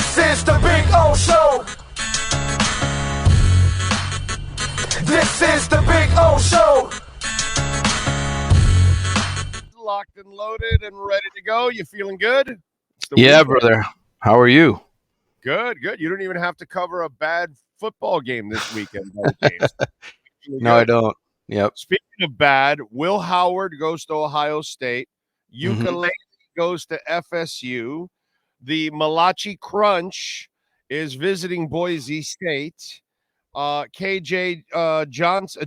This is the Big O Show. This is the Big O Show. Locked and loaded and ready to go. You feeling good? Yeah, weekend. Brother. How are you? Good, good. You don't even have to cover a bad football game this weekend. No, I don't. Yep. Speaking of bad, Will Howard goes to Ohio State. Ukulele goes to FSU. The Malachi Crunch is visiting Boise State. KJ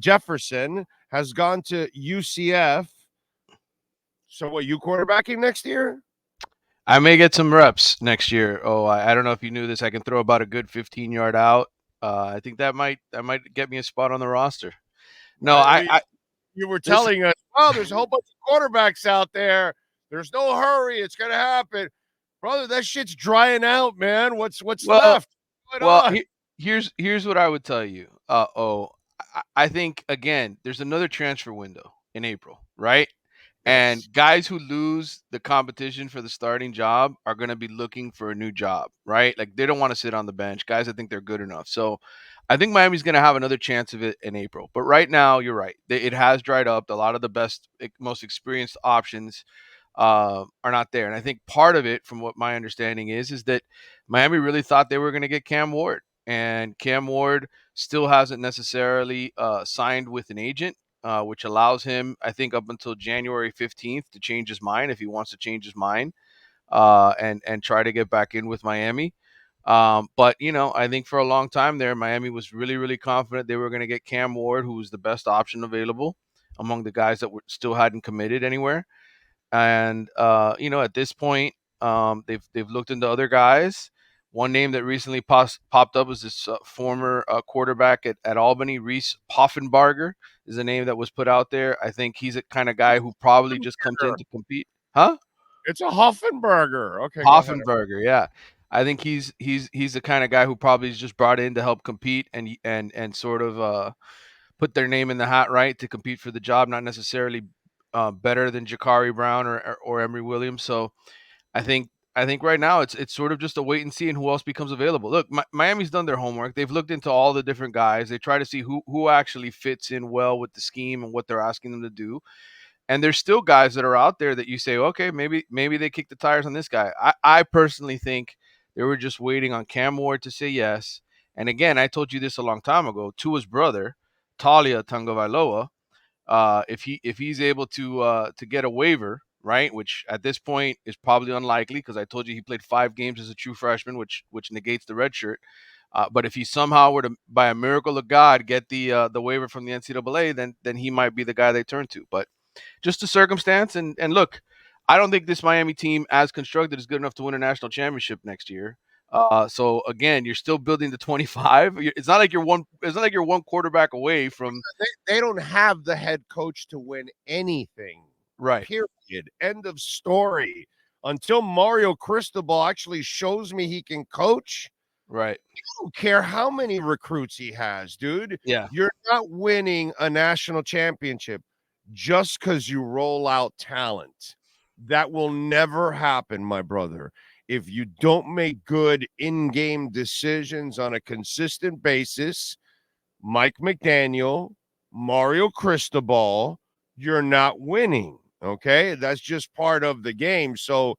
Jefferson has gone to UCF. So what, you quarterbacking next year? I may get some reps next year. Oh, I don't know if you knew this. I can throw about a good 15-yard out. I think that might get me a spot on the roster. No, you were telling us, oh, there's a whole bunch of quarterbacks out there. There's no hurry. It's going to happen. Brother, that shit's drying out, man. What's left? Here's what I would tell you. I think, again, there's another transfer window in April, right? And guys who lose the competition for the starting job are going to be looking for a new job, right? Like, they don't want to sit on the bench. Guys, I think they're good enough. So I think Miami's going to have another chance of it in April. But right now, you're right. It has dried up. A lot of the best, most experienced options are not there. And I think part of it, from what my understanding is that Miami really thought they were going to get Cam Ward. And Cam Ward still hasn't necessarily signed with an agent. Which allows him, I think, up until January 15th to change his mind if he wants to change his mind and try to get back in with Miami. But, I think for a long time there, Miami was really, really confident they were going to get Cam Ward, who was the best option available among the guys that still hadn't committed anywhere. And, at this point, they've looked into other guys. One name that recently popped up was this former quarterback at Albany, Reese Poffenbarger, is a name that was put out there. I think he's a kind of guy who probably just comes in to compete. Huh? It's a Hoffenberger. Okay. Hoffenberger, yeah. I think he's the kind of guy who probably is just brought in to help compete and sort of put their name in the hat, right, to compete for the job, not necessarily better than Jakari Brown or Emory Williams. So I think right now it's sort of just a wait and see and who else becomes available. Look, Miami's done their homework. They've looked into all the different guys. They try to see who actually fits in well with the scheme and what they're asking them to do. And there's still guys that are out there that you say, okay, maybe they kick the tires on this guy. I personally think they were just waiting on Cam Ward to say yes. And again, I told you this a long time ago. Tua's brother, Talia Tagovailoa, if he's able to get a waiver, right, which at this point is probably unlikely because I told you he played 5 games as a true freshman, which negates the red shirt. But if he somehow were to, by a miracle of God, get the waiver from the NCAA, then he might be the guy they turn to. But just a circumstance. And look, I don't think this Miami team, as constructed, is good enough to win a national championship next year. So again, you're still building the 25. It's not like you're one quarterback away from. They don't have the head coach to win anything. Right. Period. End of story. Until Mario Cristobal actually shows me he can coach. Right. I don't care how many recruits he has, dude. Yeah. You're not winning a national championship just because you roll out talent. That will never happen, my brother. If you don't make good in-game decisions on a consistent basis, Mike McDaniel, Mario Cristobal, you're not winning, okay? That's just part of the game. So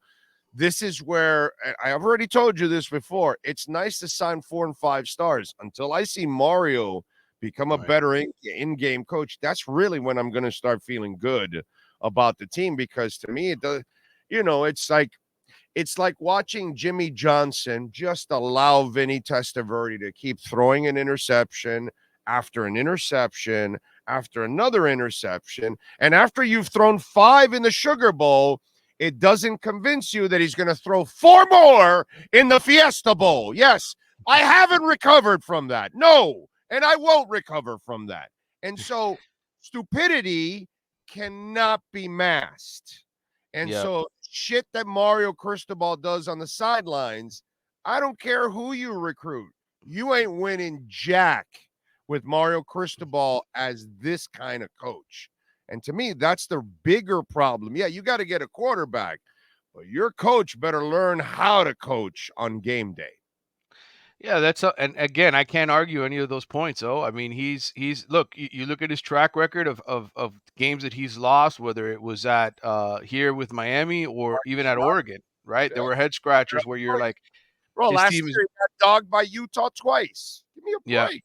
this is where, I've already told you this before, it's nice to sign 4 and 5 stars. Until I see Mario become a better in-game coach, that's really when I'm going to start feeling good about the team, because to me, it does, it's like watching Jimmy Johnson just allow Vinny Testaverde to keep throwing an interception after an interception after another interception. And after you've thrown 5 in the Sugar Bowl, it doesn't convince you that he's going to throw 4 more in the Fiesta Bowl. Yes, I haven't recovered from that. No, and I won't recover from that. And so stupidity cannot be masked. And so shit that Mario Cristobal does on the sidelines, I don't care who you recruit. You ain't winning jack with Mario Cristobal as this kind of coach. And to me, that's the bigger problem. Yeah, you got to get a quarterback, but your coach better learn how to coach on game day. Yeah, and again, I can't argue any of those points. Oh, I mean, he's look. You look at his track record of games that he's lost, whether it was at here with Miami or even at Oregon. Right, there Yeah. were head scratchers where you're like, Bro, his last team is. year he got dogged by Utah twice. Give me a Yeah, break.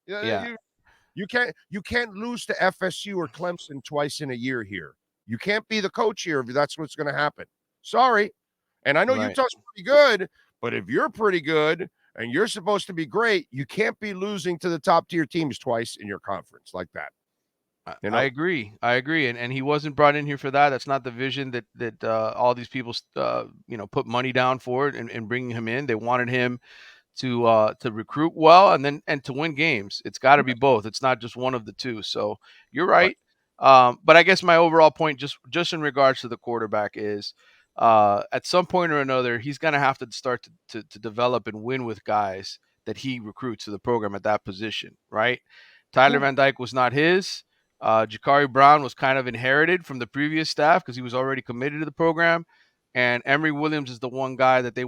Yeah, yeah, you can't lose to FSU or Clemson twice in a year here. You can't be the coach here if that's what's going to happen. Sorry. And I know right. Utah's pretty good, but if you're pretty good and you're supposed to be great, you can't be losing to the top tier teams twice in your conference like that. You I know, agree. I agree. And he wasn't brought in here for that. That's not the vision that all these people put money down for it and bringing him in. They wanted him to recruit well and to win games. It's got to be both. It's not just one of the two. So you're right. right. But I guess my overall point, just in regards to the quarterback, is at some point or another, he's going to have to start to develop and win with guys that he recruits to the program at that position, right? Tyler Yeah. Van Dyke was not his. Jakari Brown was kind of inherited from the previous staff because he was already committed to the program, and Emory Williams is the one guy that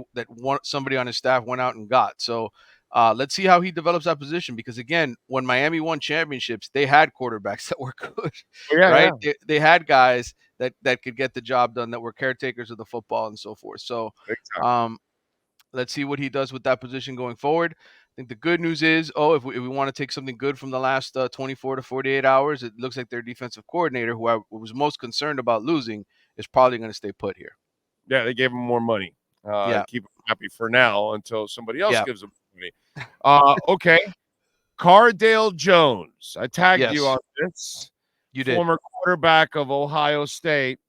somebody on his staff went out and got. So let's see how he develops that position, because again, when Miami won championships, they had quarterbacks that were good, Yeah, right? yeah. They had guys that could get the job done, that were caretakers of the football and so forth. So Exactly. let's see what he does with that position going forward. I think the good news is, if we want to take something good from the last 24 to 48 hours, it looks like their defensive coordinator, who I was most concerned about losing, is probably going to stay put here. Yeah, they gave him more money. Yeah, Keep him happy for now until somebody else yeah, gives him money. Okay. Cardale Jones. I tagged you yes, on this. you did. Former quarterback of Ohio State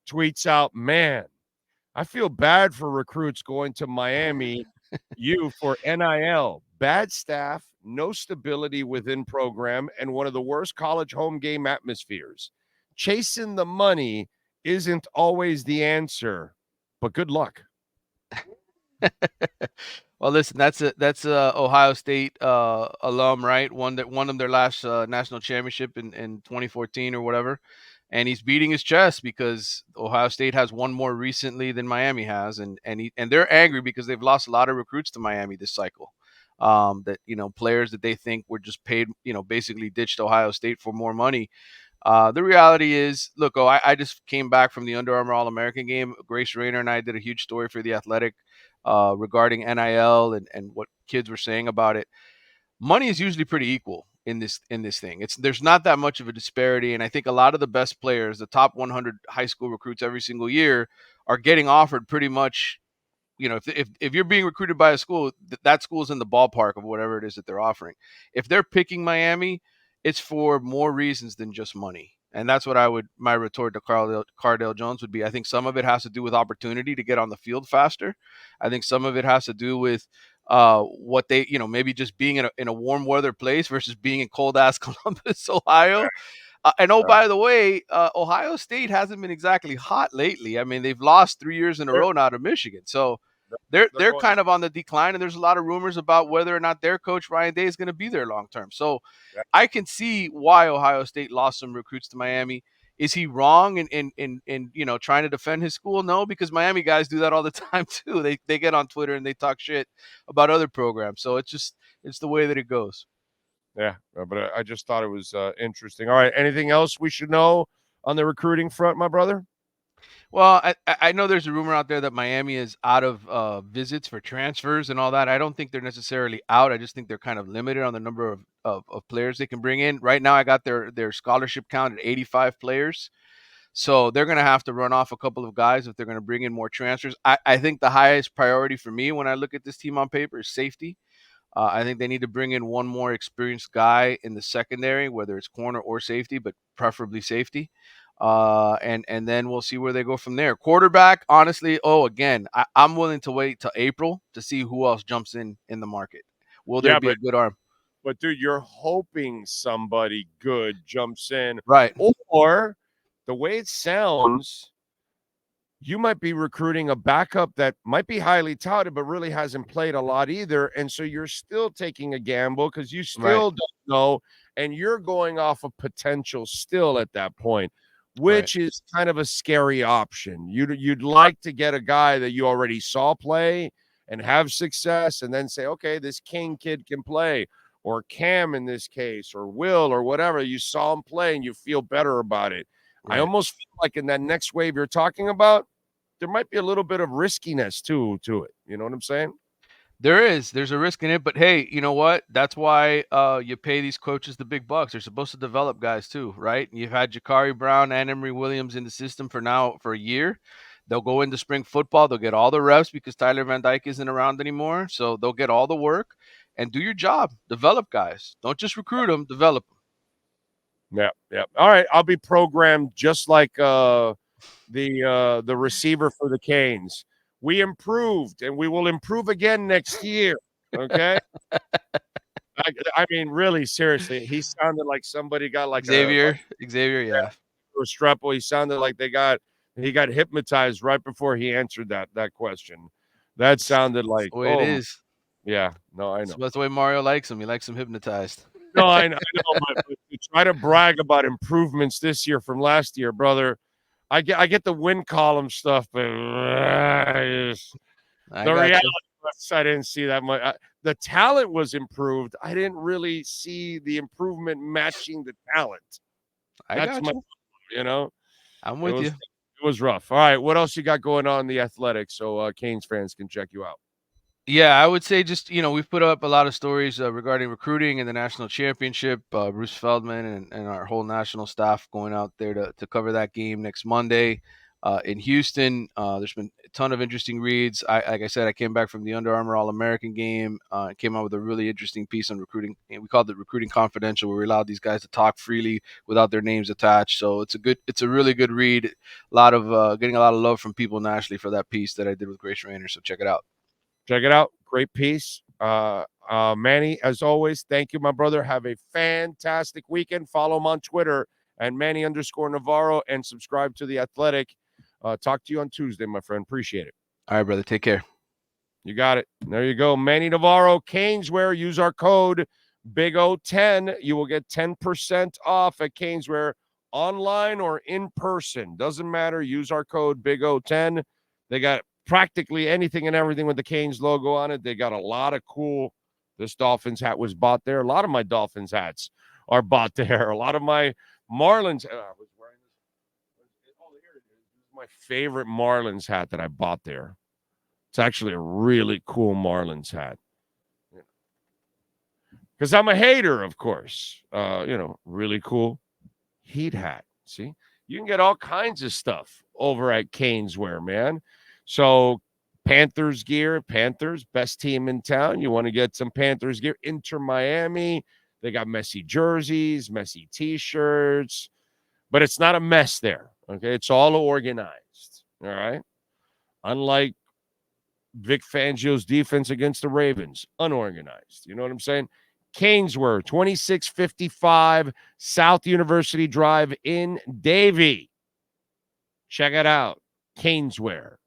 tweets out, "Man, I feel bad for recruits going to Miami U for NIL. Bad staff, no stability within program, and one of the worst college home game atmospheres. Chasing the money isn't always the answer, but good luck." Well, listen, that's a Ohio State alum, right? One that won them their last national championship in 2014 or whatever, and he's beating his chest because Ohio State has one more recently than Miami has, and they're angry because they've lost a lot of recruits to Miami this cycle. That players that they think were just paid, basically ditched Ohio State for more money. The reality is, look, I just came back from the Under Armour All American game. Grace Rayner and I did a huge story for The Athletic regarding NIL and what kids were saying about it. Money is usually pretty equal in this thing. There's not that much of a disparity, and I think a lot of the best players, the top 100 high school recruits every single year, are getting offered pretty much. If you're being recruited by a school, that school's in the ballpark of whatever it is that they're offering. If they're picking Miami, it's for more reasons than just money. And that's what my retort to Cardale Jones would be. I think some of it has to do with opportunity to get on the field faster. I think some of it has to do with what they, maybe just being in a warm weather place versus being in cold ass Columbus, Ohio. And Uh, by the way, Ohio State hasn't been exactly hot lately. I mean, they've lost 3 years in a they're, row now to Michigan, so they're they're they're going, kind of on the decline. And there's a lot of rumors about whether or not their coach Ryan Day is going to be there long term. So yeah, I can see why Ohio State lost some recruits to Miami. Is he wrong in trying to defend his school? No, because Miami guys do that all the time too. They get on Twitter and they talk shit about other programs. So it's the way that it goes. yeah, but I just thought it was interesting. All right, anything else we should know on the recruiting front, my brother? Well, I know there's a rumor out there that Miami is out of visits for transfers and all that. I don't think they're necessarily out. I just think they're kind of limited on the number of players they can bring in. Right now, I got their scholarship count at 85 players. So they're going to have to run off a couple of guys if they're going to bring in more transfers. I think the highest priority for me when I look at this team on paper is safety. I think they need to bring in one more experienced guy in the secondary, whether it's corner or safety, but preferably safety. And then we'll see where they go from there. Quarterback, honestly, again, I'm willing to wait till April to see who else jumps in the market. Will there Yeah, be a good arm? but dude, you're hoping somebody good jumps in, Right, or the way it sounds, you might be recruiting a backup that might be highly touted, but really hasn't played a lot either. And so you're still taking a gamble because you right, still don't know, and you're going off of potential still at that point, right. which is kind of a scary option. You'd like to get a guy that you already saw play, and have success and then say, okay, this King kid can play, or Cam in this case, or Will, or whatever. You saw him play and you feel better about it. Right. I almost feel like in that next wave you're talking about, there might be a little bit of riskiness to it. You know what I'm saying? There's a risk in it, but hey, you know what? That's why you pay these coaches the big bucks. They're supposed to develop guys too, right? You've had Jakari Brown and Emery Williams in the system for a year. They'll go into spring football. They'll get all the reps because Tyler Van Dyke isn't around anymore. So they'll get all the work and do your job. Develop guys. Don't just recruit them, develop them. Yeah. All right. I'll be programmed just like the receiver for the Canes. We improved and we will improve again next year. Okay. I mean, really, seriously, he sounded like somebody got like Xavier, yeah. Restrepo. He sounded like he got hypnotized right before he answered that question. That sounded like, the way it is. Yeah, no, I know. That's the way Mario likes him. He likes him hypnotized. No, I know. But to try to brag about improvements this year from last year, brother, I get the win column stuff, but the reality was I didn't see that much. The talent was improved. I didn't really see the improvement matching the talent. You know. I'm with you. It was rough. All right, what else you got going on in the Athletics so Canes fans can check you out? Yeah, I would say just, we've put up a lot of stories regarding recruiting and the national championship. Bruce Feldman and our whole national staff going out there to cover that game next Monday in Houston. There's been a ton of interesting reads. Like I said, I came back from the Under Armour All-American game and came out with a really interesting piece on recruiting. And we called it Recruiting Confidential, where we allowed these guys to talk freely without their names attached. So it's a really good read. A lot of getting a lot of love from people nationally for that piece that I did with Grace Rayner. So check it out. Check it out. Great piece. Manny, as always, thank you, my brother. Have a fantastic weekend. Follow him on Twitter and Manny_Navarro and subscribe to The Athletic. Talk to you on Tuesday, my friend. Appreciate it. All right, brother. Take care. You got it. There you go. Manny Navarro, Caneswear. Use our code BIG-O10. You will get 10% off at Caneswear, online or in person. Doesn't matter. Use our code BIG-O10. They got practically anything and everything with the Canes logo on it. They got a lot of cool. This Dolphins hat was bought there. A lot of my Dolphins hats are bought there. A lot of my Marlins. I was wearing this. Oh, here it is. This is my favorite Marlins hat that I bought there. It's actually a really cool Marlins hat. Because I'm a hater, of course. Really cool Heat hat. See, you can get all kinds of stuff over at Caneswear, man. So Panthers gear, Panthers, best team in town. You want to get some Panthers gear. Inter Miami, they got messy jerseys, messy T-shirts, but it's not a mess there, okay? It's all organized, all right? Unlike Vic Fangio's defense against the Ravens, unorganized. You know what I'm saying? Caneswear, 2655 South University Drive in Davie. Check it out. Caneswear.com.